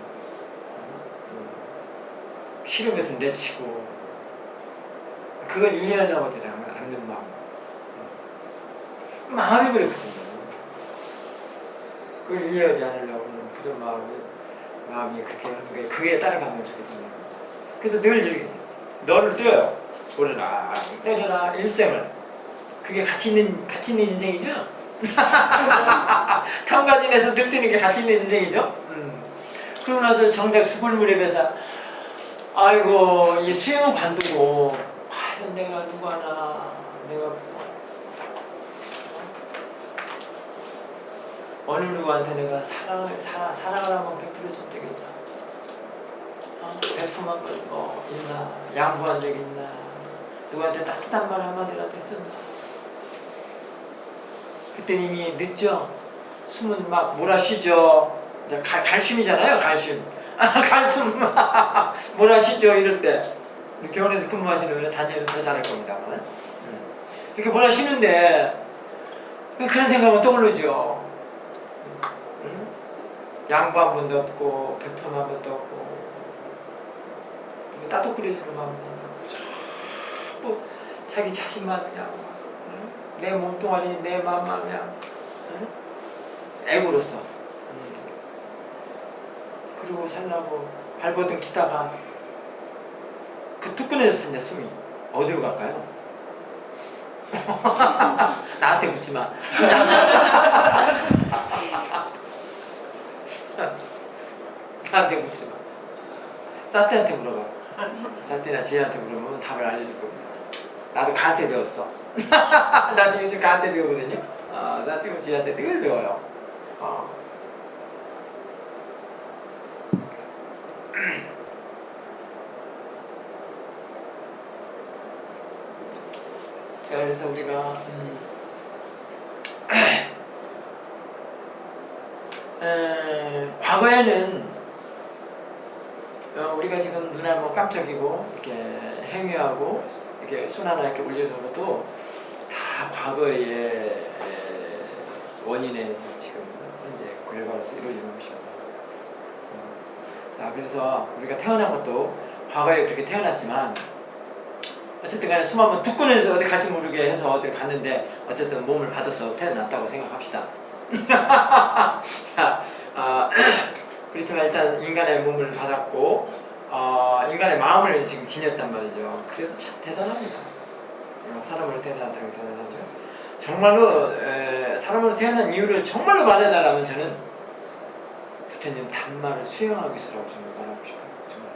싫은 것은 내치고 그걸 이해하려고 들어가면 않는 마음이 그렇거든요. 그걸 이해하지 않으려고 하는 그런 마음이 그렇게 하는 거예요. 그게 따라가는 거거든요. 그래서 늘 너를 떼어요. 오르라 내려라 일생을. 그게 가치 있는 인생이죠. 탐가진에서 늘 뛰는 게 가치 있는 인생이죠. 그러고 나서 정작 죽을 무렵에서 아이고 이 수행은 관두고 과연 내가 누구 하나 내가 어느 누구한테 내가 사랑을 한번 베풀어 줄 때가 있다. 베품 한번 있나, 양보한 적 있나, 누구한테 따뜻한 말 한마디라도 해줬나. 그때 이미 늦죠. 숨은 막 몰아쉬죠. 갈심이잖아요. 갈심. 갈숨 몰아쉬죠. 이럴 때 병원에서 근무하시는 분은 단연히 더 잘할 겁니다만 이렇게 몰아쉬는데 그런 생각은 떠오르죠. 양보 한 번도 없고 베품 한 번도 없고 누구 따뜻거려주는 마음도 없고 자기 자신만 그냥 내 몸뚱아리 내 마음만 그냥 애고로서 그러고 살라고 발버둥 치다가 그 뚜끈에서 산냐 숨이 어디로 갈까요? 나한테 묻지 마. 나한테 묻지 마. 사태한테 물어봐. 사태나 지혜한테 물어보면 답을 알려줄 겁니다. 나도 가한테 배웠어. 나도 요즘 가한테 배우거든요. 사태고 지혜한테 늘 배워요. 자, 그래서 우리가 과거에는 우리가 지금 눈에 깜짝이고 이렇게 행위하고 이렇게 손 하나 이렇게 올려놓어도 다 과거의 원인에서 지금 현재 결과로서 이루어지는 것입니다. 자, 그래서 우리가 태어난 것도 과거에 그렇게 태어났지만 어쨌든 간에 숨 한번 툭 꺼내서 어디 갈지 모르게 해서 어디 갔는데 어쨌든 몸을 받아서 태어났다고 생각합시다. 자, 그렇지만 일단 인간의 몸을 받았고 인간의 마음을 지금 지녔단 말이죠. 그래도 참 대단합니다. 사람으로 태어났다는 게 대단하죠. 정말로 사람으로 태어난 이유를 정말로 말해달라면 저는 부처님 단말을 수행하고 있으라고 저는 말하고 싶어요. 정말.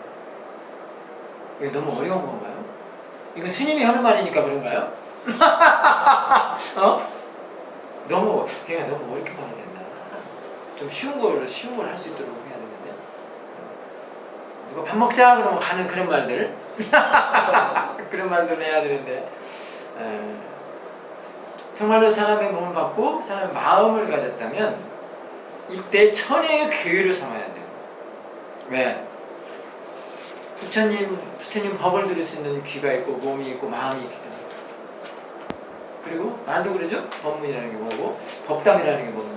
이게 너무 어려운 건가요? 이거 스님이 하는 말이니까 그런가요? 너무 내가 너무 어렵게 말해야 된다. 좀 쉬운 걸 할 수 있도록 해야 되는데. 누가 밥 먹자 그러면 가는 그런 말들 그런 말들 해야 되는데 정말로 사람의 몸을 받고 사람의 마음을 가졌다면 이때 천혜의 교회를 삼아야 돼요. 왜? 부처님 법을 들을 수 있는 귀가 있고 몸이 있고 마음이 있기 때문에. 그리고 말도 그러죠? 법문이라는 게 뭐고 법담이라는 게 뭐고.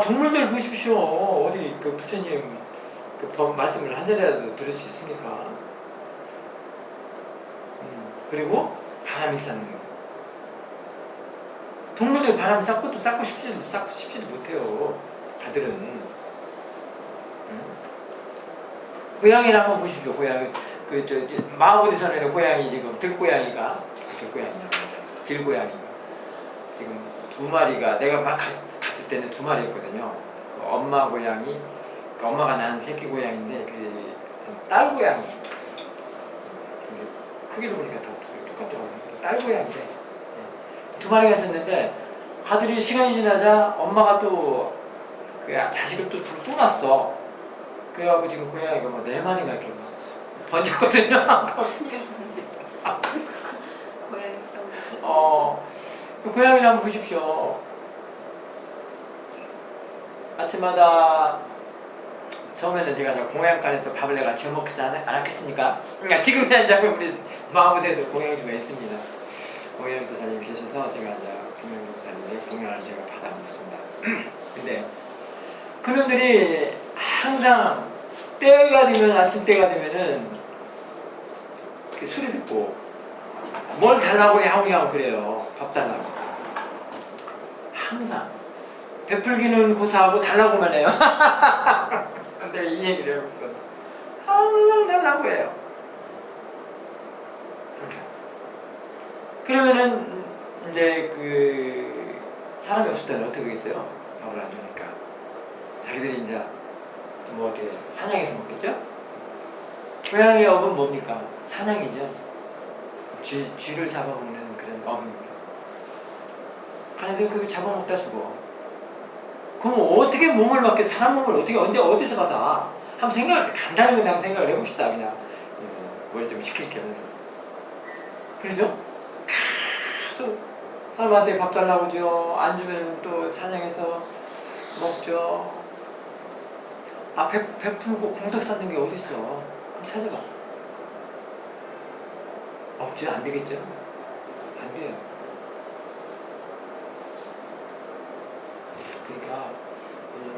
동물들 보십시오. 어디 그 부처님 그 법 말씀을 한 자리라도 들을 수 있습니까? 그리고 바람이 쌓는 거. 동물들 바람 쌓고 싶지도 못해요. 아들은. 고양이를 한번 보십시오. 고양이 마하보디선에는 고양이 지금 들고양이가 길고양이가 지금 두 마리가 내가 막 갔을 때는 두 마리였거든요. 그 엄마 고양이, 그 엄마가 낳은 새끼 고양인데 그 딸 고양이. 크기로 보니까 다 똑같더라고요. 딸 고양인데 두 마리가 있었는데 가들이 시간이 지나자 엄마가 또 그 자식을 또 낳았어. 그래갖고 지금 고양이가 뭐 4마리가 이렇게 번졌거든요. 고양이를 한번 보십시오. 아침마다 처음에는 제가 공양간에서 밥을 내가 지어 먹지 않았겠습니까? 그러니까 지금 현재 우리 마음에도 공양주가 있습니다. 공양 교사님 계셔서 제가 이제 공양 교사님의 공양을 제가 받아 먹습니다. 근데 그놈들이 항상 때가 되면 아침 때가 되면은 소리 듣고 뭘 달라고 야옹야옹 그래요. 밥 달라고. 항상 베풀기는 고사하고 달라고만 해요. 근데 이 얘기를 해봤거든. 항상 달라고 해요. 항상. 그러면은 이제 그 사람이 없을 때는 어떻게 하겠어요? 밥을 안 주니까 자기들이 이제 뭐 어떻게 사냥해서 먹겠죠? 고양이의 업은 뭡니까? 사냥이죠. 쥐를 잡아먹는 그런 업입니다. 하나들 그거 잡아먹다 죽어. 그럼 어떻게 몸을 받게 사람 몸을 어떻게 언제 어디서 받아? 한번 생각을 간단한 건데 한번 생각을 해봅시다. 그냥 머리 좀 식힐게 하면서. 그러죠? 계속 사람한테 밥 달라고 줘. 안 주면 또 사냥해서 먹죠. 베풀고 공덕 쌓는 게 어딨어? 한번 찾아봐. 없죠? 안 되겠죠? 안 돼요. 그러니까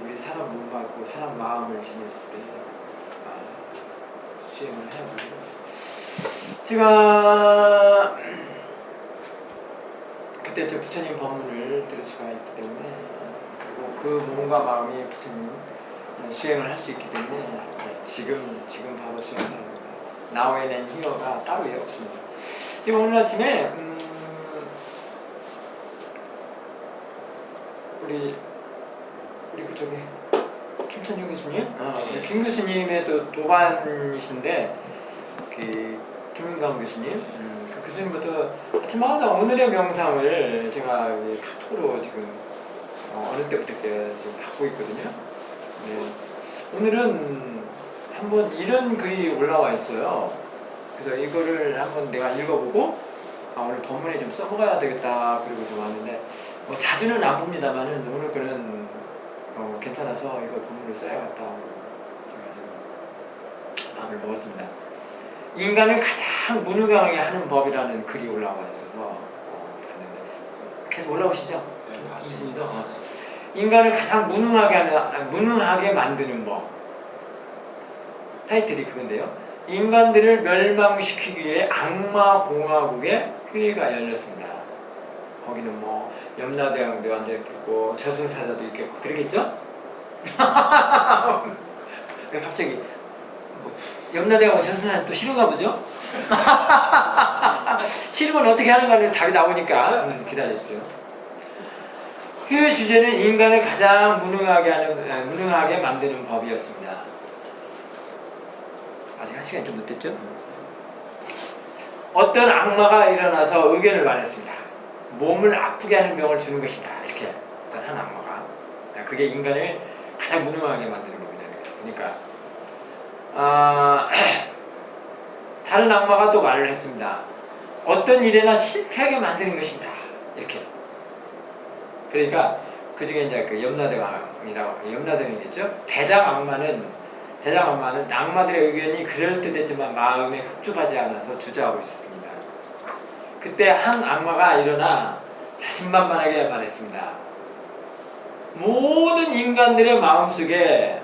우리 사람 몸 받고 사람 마음을 지녔을 때 수행을 해야 되고요. 제가 그때 저 부처님 법문을 들을 수가 있기 때문에 그리고 그 몸과 마음이 부처님 수행을 할 수 있기 때문에 지금 바로 수행을 해야 됩니다. Now and here가 따로 없습니다. 지금 오늘 아침에 우리 그쪽에 김천중 교수님, 김 교수님의 또 도반이신데 그 김윤강 교수님, 그 교수님부터 아침마다 오늘의 명상을 제가 카톡으로 지금 어느 때부터 지금 받고 있거든요. 네. 오늘은 한번 이런 글이 올라와 있어요. 그래서 이거를 한번 내가 읽어보고 오늘 본문에 좀 써먹어야 되겠다 그리고 좀 왔는데 뭐 자주는 안 봅니다만은 오늘 거는 괜찮아서 이걸 본문을 써야겠다 제가 지금 마음을 먹었습니다. 인간을 가장 무능하게 하는 법이라는 글이 올라와 있어서 봤는데 계속 올라오시죠? 네, 맞습니다. 인간을 가장 무능하게 만드는 법. 타이틀이 그건데요. 인간들을 멸망시키기 위해 악마 공화국의 회의가 열렸습니다. 거기는 뭐 염라대왕도 앉아있겠고 저승사자도 있겠고 그러겠죠? 왜 갑자기 뭐 염라대왕 저승사자 또 싫은가 보죠? 싫으면 어떻게 하는가를 답이 나오니까 기다려주십시오. 효의 주제는 인간을 가장 무능하게 만드는 법이었습니다. 아직 한 시간이 좀 못됐죠? 어떤 악마가 일어나서 의견을 말했습니다. 몸을 아프게 하는 병을 주는 것이다. 이렇게 어떤 한 악마가. 그게 인간을 가장 무능하게 만드는 법이다. 그러니까 다른 악마가 또 말을 했습니다. 어떤 일에나 실패하게 만드는 것입니다. 이렇게. 그러니까 그 중에 이제 그 염라대왕이겠죠. 대장 악마는 악마들의 의견이 그럴듯했지만 마음에 흡족하지 않아서 주저하고 있었습니다. 그때 한 악마가 일어나 자신만만하게 말했습니다. 모든 인간들의 마음속에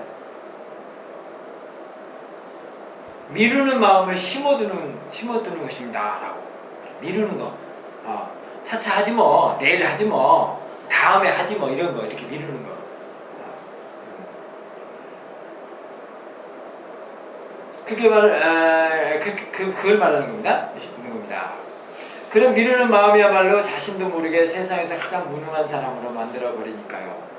미루는 마음을 심어두는 것입니다. 라고. 미루는 거. 차차 하지 뭐, 내일 하지 뭐, 다음에 하지 뭐, 이런 거, 이렇게 미루는 거. 그렇게 그걸 말하는 겁니다. 그런 미루는 마음이야말로 자신도 모르게 세상에서 가장 무능한 사람으로 만들어 버리니까요.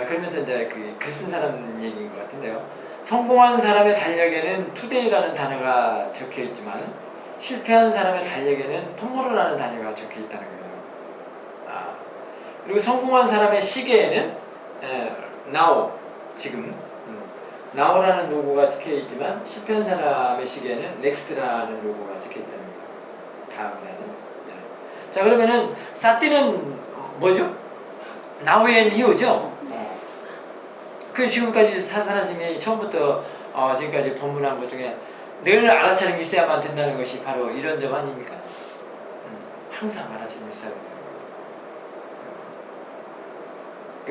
그러면서 이제 그 글 쓴 사람 얘기인 것 같은데요. 성공한 사람의 달력에는 투데이라는 단어가 적혀 있지만 실패한 사람의 달력에는 투모로우라는 단어가 적혀 있다는 거예요. 그리고 성공한 사람의 시계에는 now, 지금 now라는 로고가 적혀 있지만 실패한 사람의 시계에는 next라는 로고가 적혀 있다는 거예요. 다음이라는. 자, 그러면은 사띠는 뭐죠? now and here죠. 그 지금까지 사사라님이 처음부터 지금까지 법문한 것 중에 늘 알아차림이 있어야만 된다는 것이 바로 이런 점 아닙니까? 항상 알아차림이 있어야 된다.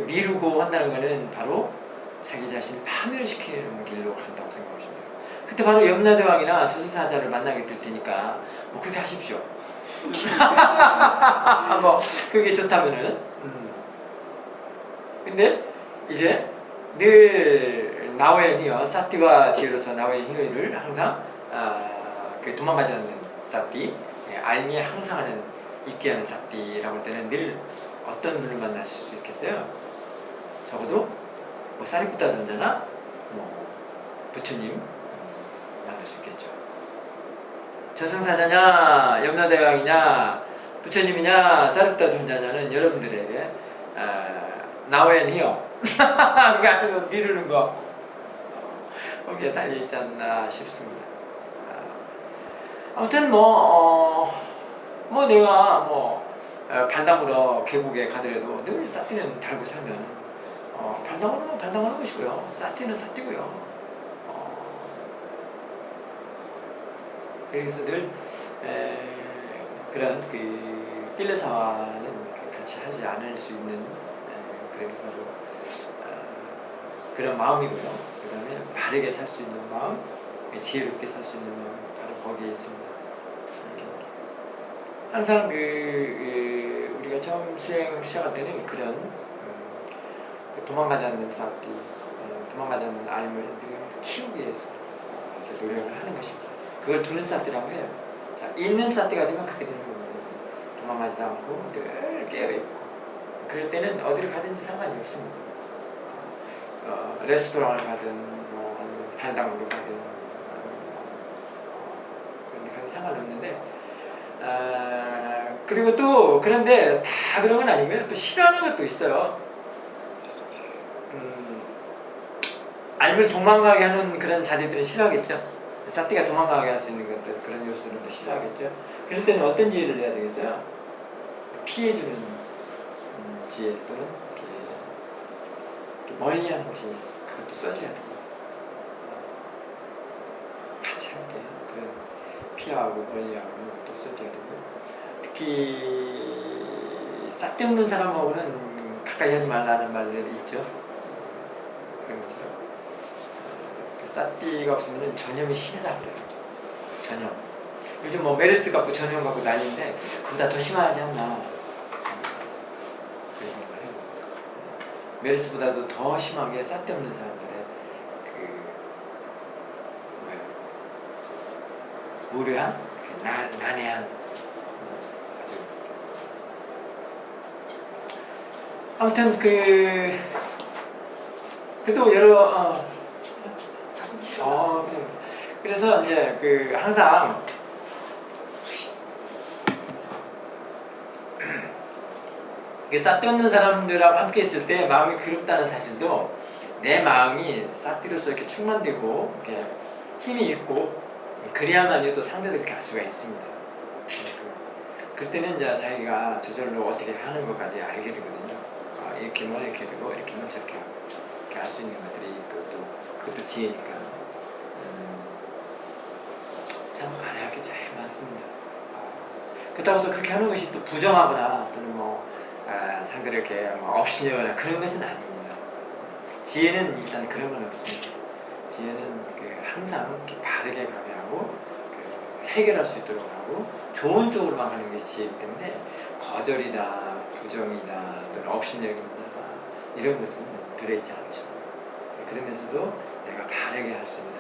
미루고 한다는 것은 바로 자기 자신을 파멸시키는 길로 간다고 생각하십니다. 그때 바로 염라대왕이나 저승사자를 만나게 될 테니까 뭐 그렇게 하십시오. 뭐 그게 좋다면은. 근데 이제 늘 나웨니요 사띠와 지혜로서 나웨니를 항상 그 도망가지 않는 사띠, 알미에 항상 하는 있게 하는 사띠라고 할 때는 늘 어떤 분을 만나실 수 있겠어요? 적어도 뭐 사리푸타 존자나 뭐 부처님 만날 수 있겠죠. 저승사자냐 염라대왕이냐 부처님이냐 사리푸타 존자냐는 여러분들에게 나웬히요 아니면 미루는 거 거기에 달려있지 않나 싶습니다. 아무튼 내가 발당으로 계곡에 가더라도 늘 사띠는 달고 살면 발당하는 것이고요. 사띠는 사띠고요. 그래서 늘 그런 그 필레사와는 같이 하지 않을 수 있는 그런 바로 그런 마음이고요. 그 다음에 바르게 살 수 있는 마음, 지혜롭게 살 수 있는 마음은 바로 거기에 있습니다. 항상 우리가 처음 수행 시작할 때는 그런 도망가지 않는 사띠, 도망가지 않는 알을 늘 키우기 위해서 노력을 하는 것입니다. 그걸 두는 사띠라고 해요. 자, 있는 사띠가 되면 그렇게 되는 겁니다. 도망가지 않고 늘 깨어있고 그럴 때는 어디를 가든지 상관이 없습니다. 레스토랑을 가든 아니면 발당으로 가든 그런 데 가도 상관이 없는데 그리고 또 그런데 다 그런 건 아니고요. 또 싫어하는 것도 있어요. 알을 도망가게 하는 그런 자리들은 싫어하겠죠. 사띠가 도망가게 할 수 있는 것들 그런 요소들은 또 싫어하겠죠. 그럴 때는 어떤 지혜를 해야 되겠어요? 피해주는 지혜 또는 멀리하는 지혜 그것도 써줘야 되고 같이 함께 그런 피하고 멀리하고 것도 써줘야 되고 특히 쓸데없는 사람하고는 가까이 하지 말라는 말들이 있죠. 그런 것처럼 사띠가 없으면 전염이 심하다고 그래요. 전염. 요즘 메르스 갖고 전염 갖고 난리인데 그보다 더 심하지 않나 그런 생각을 해요. 메르스보다도 더 심하게 쓸데없는 사람들의 뭐예요? 무료한, 난해한, 아주 아무튼 그래도 여러 그래서 이제 항상 쌌데없는 사람들하고 함께 있을 때 마음이 괴롭다는 사실도 내 마음이 쌌디로서 이렇게 충만되고 이렇게 힘이 있고 그래야만이 또 상대도 그렇게 할 수가 있습니다. 그때는 이제 자기가 저절로 어떻게 하는 것까지 알게 되거든요. 이렇게면 이렇게 되고 이렇게면 저렇게 할 수 있는 것들이 그것도 지혜니까 참 알아야 할 게 잘 많습니다. 그렇다고 해서 그렇게 하는 것이 또 부정하거나 또는 상대를 이렇게 업신여거나 그런 것은 아닙니다. 지혜는 일단 그런 건 없습니다. 지혜는 항상 이렇게 바르게 가게 하고 해결할 수 있도록 하고 좋은 쪽으로만 가는 것이 지혜이기 때문에 거절이다, 부정이다, 또는 업신여긴다 이런 것은 들어있지 않죠. 그러면서도 내가 바르게 할 수 있는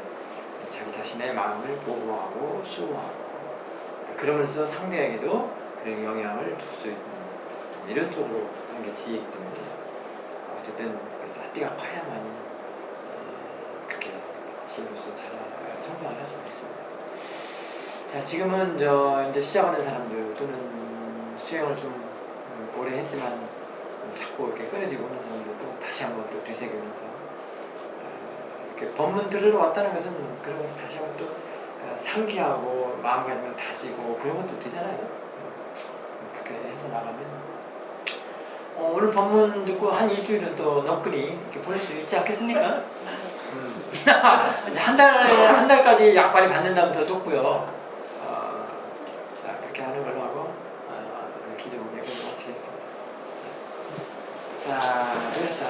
자기 자신의 마음을 보호하고 수호하고 그러면서 상대에게도 그런 영향을 줄 수 있는 이런 쪽으로 하는 게 지혜이기 때문에 어쨌든 쌌디가 커야만이 그렇게 지혜로서 잘 성장을 할 수가 있습니다. 자, 지금은 이제 시작하는 사람들 또는 수행을 좀 오래 했지만 자꾸 이렇게 끊어지고 있는 사람들도 다시 한번 또 되새기면서 이렇게 법문 들으러 왔다는 것은 그런 것을 다시 한번 또 상기하고 마음가짐을 다지고 그런 것도 되잖아요. 그렇게 해서 나가면 오늘 법문 듣고 한 일주일은 또 너끈히 이렇게 보낼 수 있지 않겠습니까? 이제 한 달까지 약발이 받는다면 더 좋고요. 자, 그렇게 하는 걸로 하고 오늘 기도 여기서 마치겠습니다. 자, 됐어.